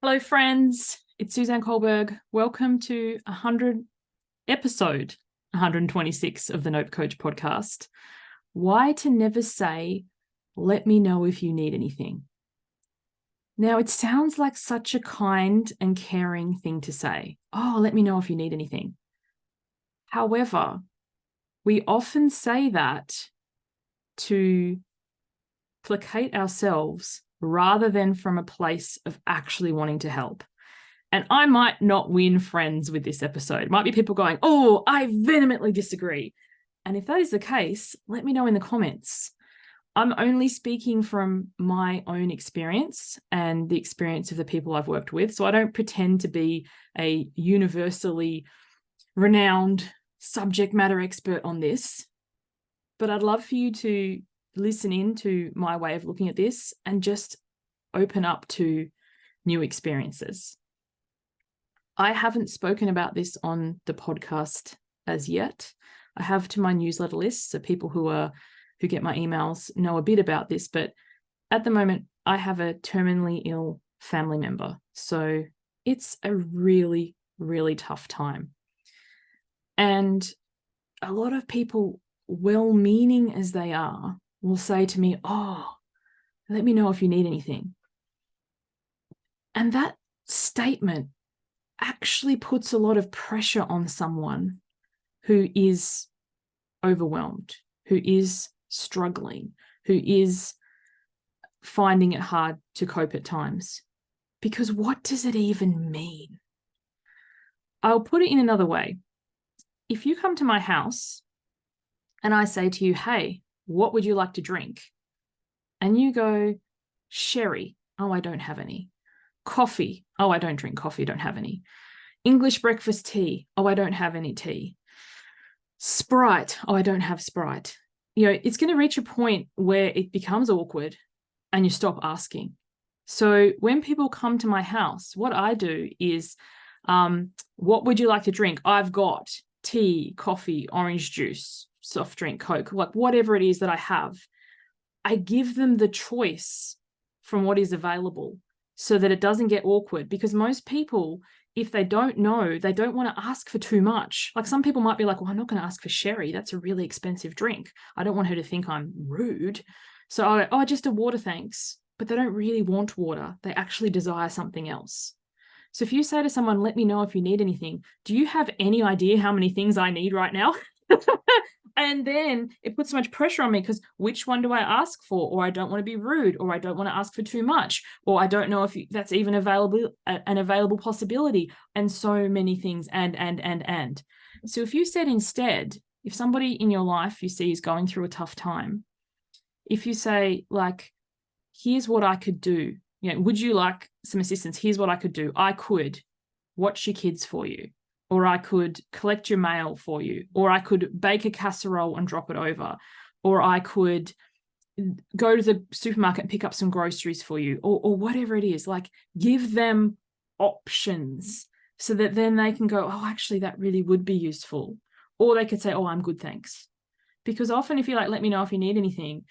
Hello, friends. It's Suzanne Culberg. Welcome to episode 126 of the Nope Coach podcast. Why to never say, let me know if you need anything. Now, it sounds like such a kind and caring thing to say. Oh, let me know if you need anything. However, we often say that to placate ourselves rather than from a place of actually wanting to help. And I might not win friends with this episode. Might be people going, oh, I vehemently disagree. And if that is the case, let me know in the comments. I'm only speaking from my own experience and the experience of the people I've worked with. So I don't pretend to be a universally renowned subject matter expert on this. But I'd love for you to listen in to my way of looking at this and just open up to new experiences. I haven't spoken about this on the podcast as yet. I have to my newsletter list, so people who get my emails know a bit about this, but at the moment I have a terminally ill family member. So it's a really, really tough time. And a lot of people, well-meaning as they are, will say to me, oh, let me know if you need anything. And that statement actually puts a lot of pressure on someone who is overwhelmed, who is struggling, who is finding it hard to cope at times. Because what does it even mean? I'll put it in another way. If you come to my house and I say to you, hey, what would you like to drink? And you go, sherry. Oh, I don't have any. Coffee. Oh, I don't drink coffee. Don't have any. English breakfast tea. Oh, I don't have any tea. Sprite. Oh, I don't have Sprite. It's going to reach a point where it becomes awkward and you stop asking. So when people come to my house, what I do is, what would you like to drink? I've got tea, coffee, orange juice, soft drink, Coke, like whatever it is that I have. I give them the choice from what is available so that it doesn't get awkward, because most people, if they don't know, they don't want to ask for too much. Like some people might be like, well, I'm not going to ask for sherry. That's a really expensive drink. I don't want her to think I'm rude. So I go, oh, just a water, thanks. But they don't really want water. They actually desire something else. So if you say to someone, let me know if you need anything, do you have any idea how many things I need right now? And then it puts so much pressure on me because which one do I ask for? Or I don't want to be rude, or I don't want to ask for too much, or I don't know if that's even an available possibility, and so many things. And. So if you said instead, if somebody in your life you see is going through a tough time, if you say, like, here's what I could do, would you like some assistance? Here's what I could do. I could watch your kids for you, or I could collect your mail for you, or I could bake a casserole and drop it over, or I could go to the supermarket and pick up some groceries for you, or whatever it is. Like, give them options so that then they can go, oh, actually, that really would be useful. Or they could say, oh, I'm good, thanks. Because often if you're like, let me know if you need anything,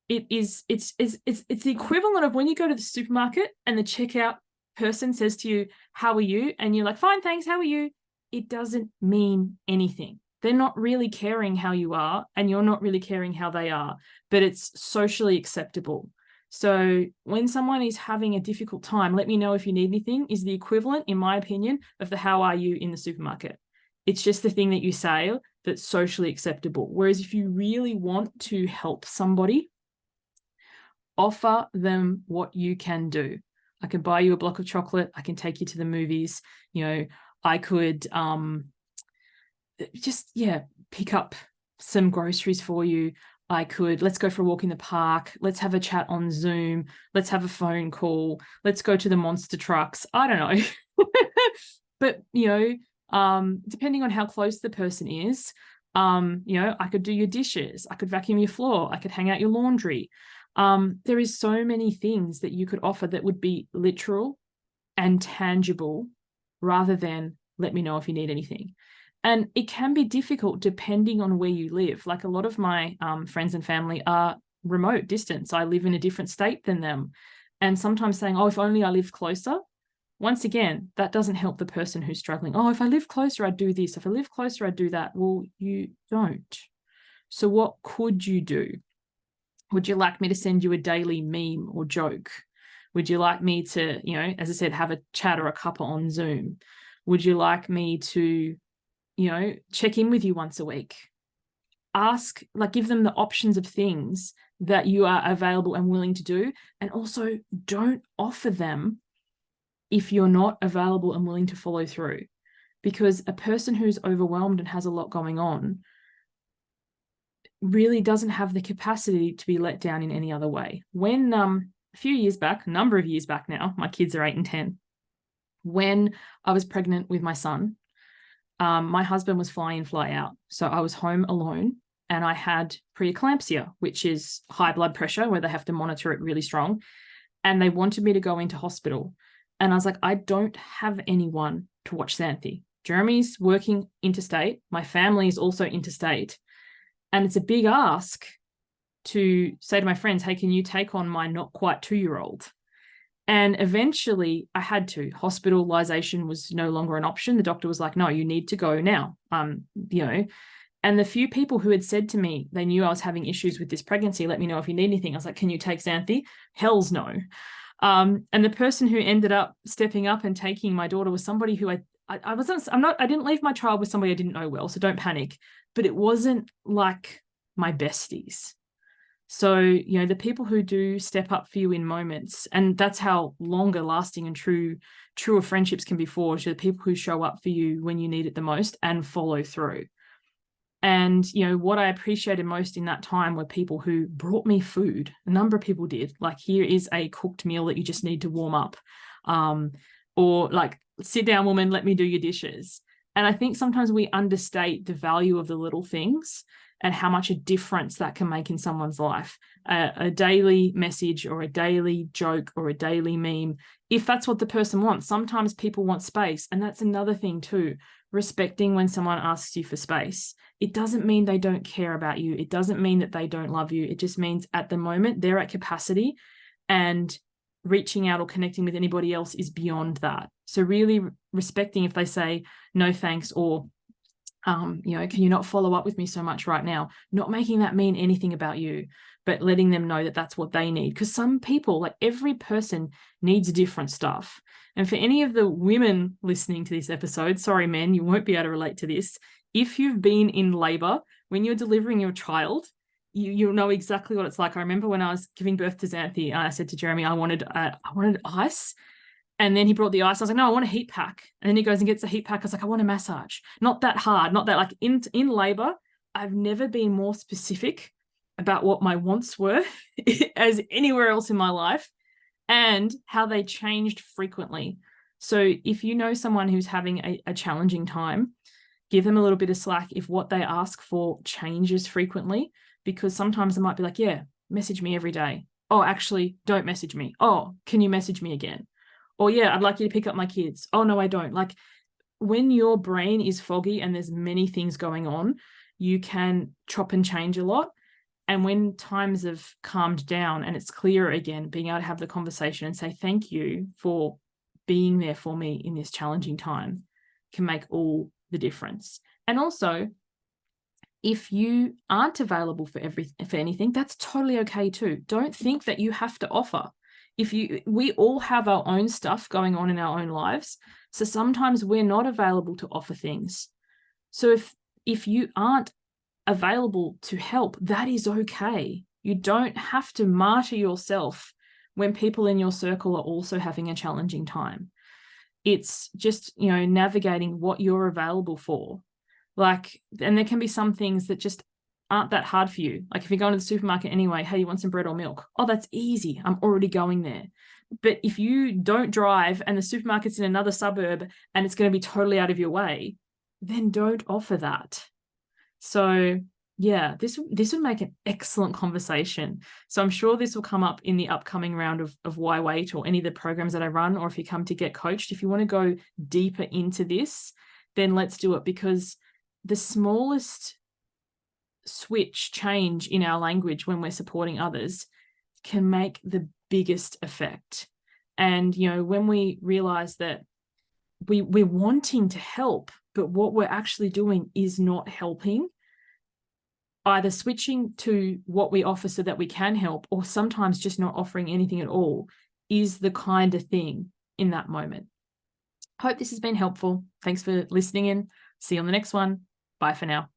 it's the equivalent of when you go to the supermarket and the checkout person says to you, how are you? And you're like, fine, thanks, how are you? It doesn't mean anything. They're not really caring how you are, and you're not really caring how they are, but it's socially acceptable. So when someone is having a difficult time, let me know if you need anything is the equivalent, in my opinion, of the how are you in the supermarket. It's just the thing that you say that's socially acceptable. Whereas if you really want to help somebody, offer them what you can do. I can buy you a block of chocolate. I can take you to the movies. I could pick up some groceries for you. Let's go for a walk in the park. Let's have a chat on Zoom. Let's have a phone call. Let's go to the monster trucks. I don't know. But, depending on how close the person is, I could do your dishes. I could vacuum your floor. I could hang out your laundry. There is so many things that you could offer that would be literal and tangible rather than let me know if you need anything. And it can be difficult depending on where you live. Like a lot of my friends and family are remote distance. I live in a different state than them. And sometimes saying, oh, if only I lived closer, once again, that doesn't help the person who's struggling. Oh, if I live closer, I'd do this. If I live closer, I'd do that. Well, you don't. So what could you do? Would you like me to send you a daily meme or joke? Would you like me to, as I said, have a chat or a cuppa on Zoom? Would you like me to, check in with you once a week? Ask, give them the options of things that you are available and willing to do. And also don't offer them if you're not available and willing to follow through. Because a person who's overwhelmed and has a lot going on really doesn't have the capacity to be let down in any other way. When a number of years back now, my kids are 8 and 10, when I was pregnant with my son, my husband was fly in, fly out. So I was home alone and I had preeclampsia, which is high blood pressure where they have to monitor it really strong. And they wanted me to go into hospital. And I was like, I don't have anyone to watch Xanthi. Jeremy's working interstate. My family is also interstate. And it's a big ask to say to my friends, hey, can you take on my not quite 2-year-old? And eventually I had to. Hospitalization was no longer an option. The doctor was like, no, you need to go now. And the few people who had said to me, they knew I was having issues with this pregnancy, let me know if you need anything. I was like, can you take Xanthi? Hell's no. And the person who ended up stepping up and taking my daughter was somebody who I didn't leave my child with somebody I didn't know well, so don't panic, but it wasn't like my besties. So, the people who do step up for you in moments, and that's how longer lasting and truer friendships can be forged, are the people who show up for you when you need it the most and follow through. And, what I appreciated most in that time were people who brought me food. A number of people did. Like, here is a cooked meal that you just need to warm up. Or like, sit down, woman, let me do your dishes. And I think sometimes we understate the value of the little things and how much a difference that can make in someone's life. A daily message or a daily joke or a daily meme, if that's what the person wants. Sometimes people want space. And that's another thing too, respecting when someone asks you for space. It doesn't mean they don't care about you. It doesn't mean that they don't love you. It just means at the moment they're at capacity, and reaching out or connecting with anybody else is beyond that. So really respecting if they say no thanks, or can you not follow up with me so much right now? Not making that mean anything about you, but letting them know that that's what they need. Because some people, like every person, needs different stuff. And for any of the women listening to this episode, sorry, men, you won't be able to relate to this. If you've been in labor, when you're delivering your child, you'll know exactly what it's like. I remember when I was giving birth to Xanthi, I said to Jeremy, I wanted ice. And then he brought the ice. I was like, no, I want a heat pack. And then he goes and gets a heat pack. I was like, I want a massage. Not that hard. Not that, like, in labor, I've never been more specific about what my wants were as anywhere else in my life, and how they changed frequently. So if you know someone who's having a challenging time, give them a little bit of slack if what they ask for changes frequently, because sometimes it might be like, yeah, message me every day. Oh, actually, don't message me. Oh, can you message me again? Or, yeah, I'd like you to pick up my kids. Oh, no, I don't. Like, when your brain is foggy and there's many things going on, you can chop and change a lot. And when times have calmed down and it's clearer again, being able to have the conversation and say, thank you for being there for me in this challenging time, can make all the difference. And also, if you aren't available for anything, that's totally okay too. Don't think that you have to offer. We all have our own stuff going on in our own lives. So sometimes we're not available to offer things. So if you aren't available to help, that is okay. You don't have to martyr yourself when people in your circle are also having a challenging time. It's just, navigating what you're available for. And there can be some things that just aren't that hard for you. Like if you're going to the supermarket anyway, hey, you want some bread or milk? Oh, that's easy. I'm already going there. But if you don't drive and the supermarket's in another suburb and it's going to be totally out of your way, then don't offer that. So yeah, this would make an excellent conversation. So I'm sure this will come up in the upcoming round of Why Wait, or any of the programs that I run, or if you come to Get Coached. If you want to go deeper into this, then let's do it, because the smallest change in our language when we're supporting others can make the biggest effect. And, when we realize that we're wanting to help, but what we're actually doing is not helping, either switching to what we offer so that we can help, or sometimes just not offering anything at all, is the kind of thing in that moment. Hope this has been helpful. Thanks for listening in. See you on the next one. Bye for now.